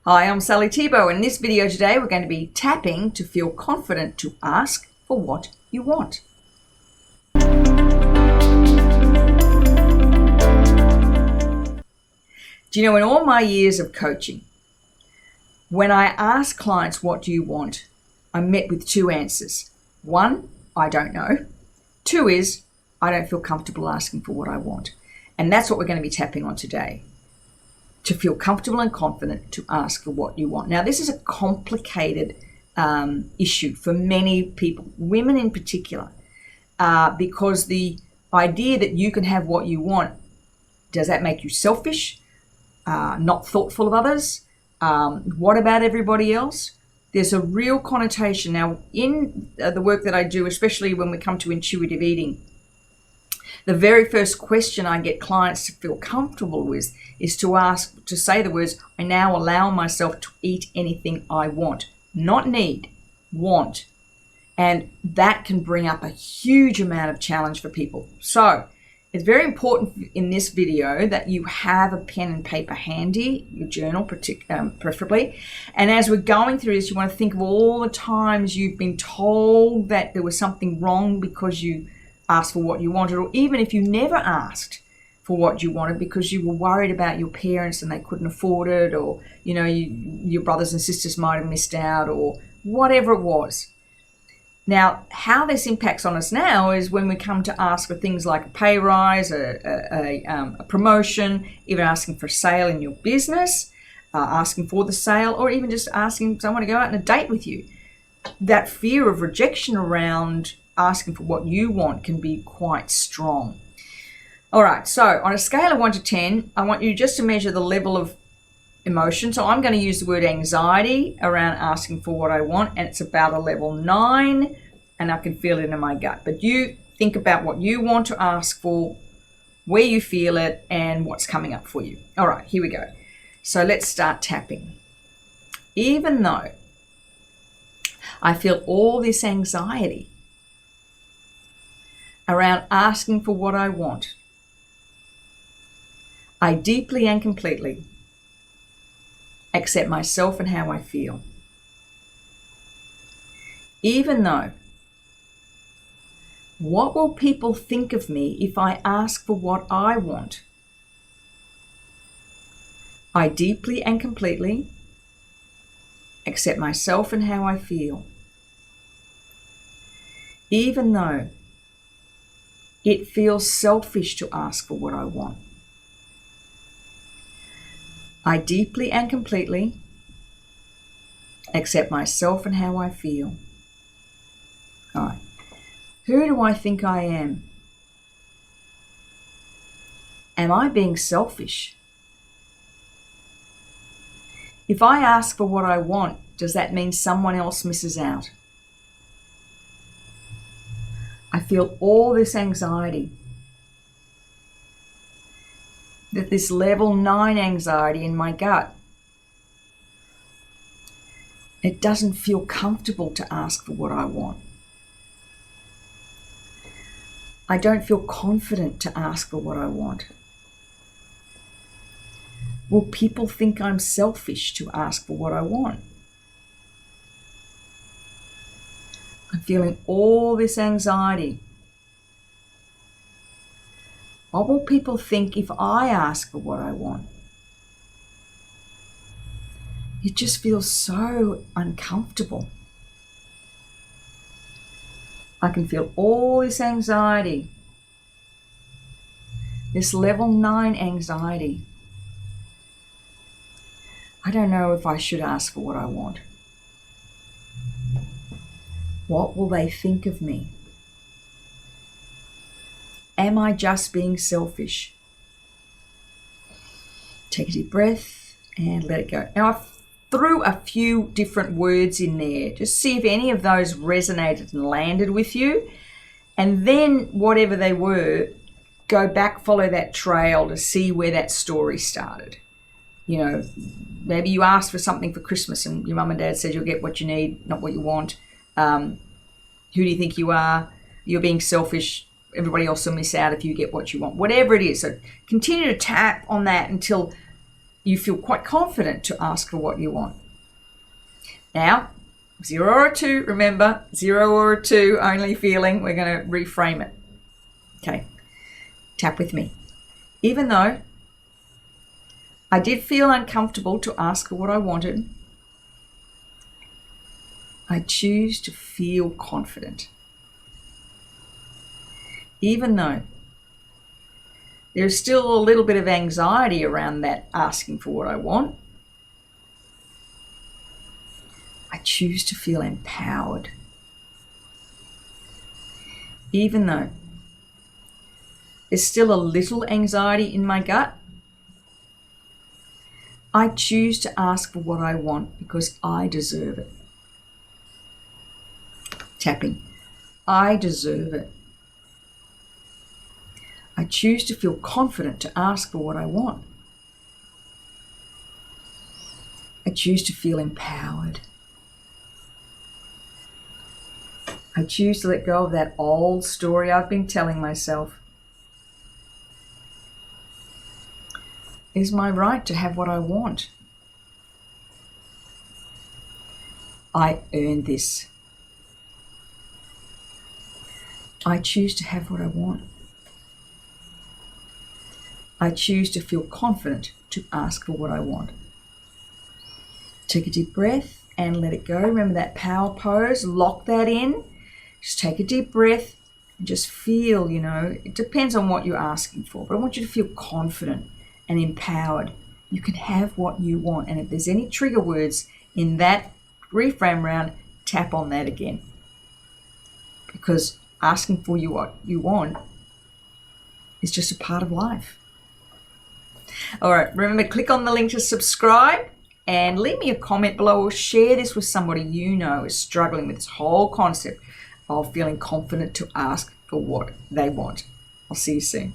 Hi, I'm Sally Thibault, and in this video today we're going to be tapping to feel confident to ask for what you want. Do you know, in all my years of coaching, when I ask clients, what do you want? I'm met with two answers. One, I don't know. Two is, I don't feel comfortable asking for what I want. And that's what we're going to be tapping on today. To feel comfortable and confident to ask for what you want. Now, this is a complicated issue for many people, women in particular, because the idea that you can have what you want, does that make you selfish, not thoughtful of others? What about everybody else? There's a real connotation. Now, in the work that I do, especially when we come to intuitive eating, the very first question I get clients to feel comfortable with is to say the words, I now allow myself to eat anything I want. Not need, want. And that can bring up a huge amount of challenge for people. So it's very important in this video that you have a pen and paper handy, your journal preferably. And as we're going through this, you want to think of all the times you've been told that there was something wrong because you asked for what you wanted, or even if you never asked for what you wanted because you were worried about your parents and they couldn't afford it, or your brothers and sisters might have missed out, or whatever it was. Now, how this impacts on us now is when we come to ask for things like a pay rise, a promotion, even asking for a sale in your business, asking for the sale, or even just asking someone to go out on a date with you. That fear of rejection around asking for what you want can be quite strong. All right, so on a scale of 1 to 10, I want you just to measure the level of emotion. So I'm going to use the word anxiety around asking for what I want, and it's about a level 9, and I can feel it in my gut. But you think about what you want to ask for, where you feel it, and what's coming up for you. All right, here we go. So let's start tapping. Even though I feel all this anxiety around asking for what I want, I deeply and completely accept myself and how I feel. Even though, what will people think of me if I ask for what I want? I deeply and completely accept myself and how I feel. Even though it feels selfish to ask for what I want, I deeply and completely accept myself and how I feel. All right. Who do I think I am? Am I being selfish? If I ask for what I want, does that mean someone else misses out? I feel all this anxiety, that this level 9 anxiety in my gut. It doesn't feel comfortable to ask for what I want. I don't feel confident to ask for what I want. Will people think I'm selfish to ask for what I want? I'm feeling all this anxiety. What will people think if I ask for what I want? It just feels so uncomfortable. I can feel all this anxiety, this level 9 anxiety. I don't know if I should ask for what I want. What will they think of me? Am I just being selfish? Take a deep breath and let it go. Now, I threw a few different words in there. Just see if any of those resonated and landed with you. And then, whatever they were, go back, follow that trail to see where that story started. Maybe you asked for something for Christmas and your mum and dad said you'll get what you need, not what you want. Who do you think you are? You're being selfish. Everybody else will miss out if you get what you want. Whatever it is. So continue to tap on that until you feel quite confident to ask for what you want. Now, 0 or a 2, remember, 0 or a 2 only feeling. We're going to reframe it. Okay, tap with me. Even though I did feel uncomfortable to ask for what I wanted, I choose to feel confident. Even though there's still a little bit of anxiety around that asking for what I want, I choose to feel empowered. Even though there's still a little anxiety in my gut, I choose to ask for what I want because I deserve it. Tapping. I deserve it. I choose to feel confident to ask for what I want. I choose to feel empowered. I choose to let go of that old story I've been telling myself. It is my right to have what I want. I earned this. I choose to have what I want. I choose to feel confident to ask for what I want. Take a deep breath and let it go. Remember that power pose, lock that in. Just take a deep breath and just feel, it depends on what you're asking for, but I want you to feel confident and empowered. You can have what you want. And if there's any trigger words in that reframe round, tap on that again. Because asking for what you want is just a part of life. All right, remember, click on the link to subscribe and leave me a comment below or share this with somebody you know is struggling with this whole concept of feeling confident to ask for what they want. I'll see you soon.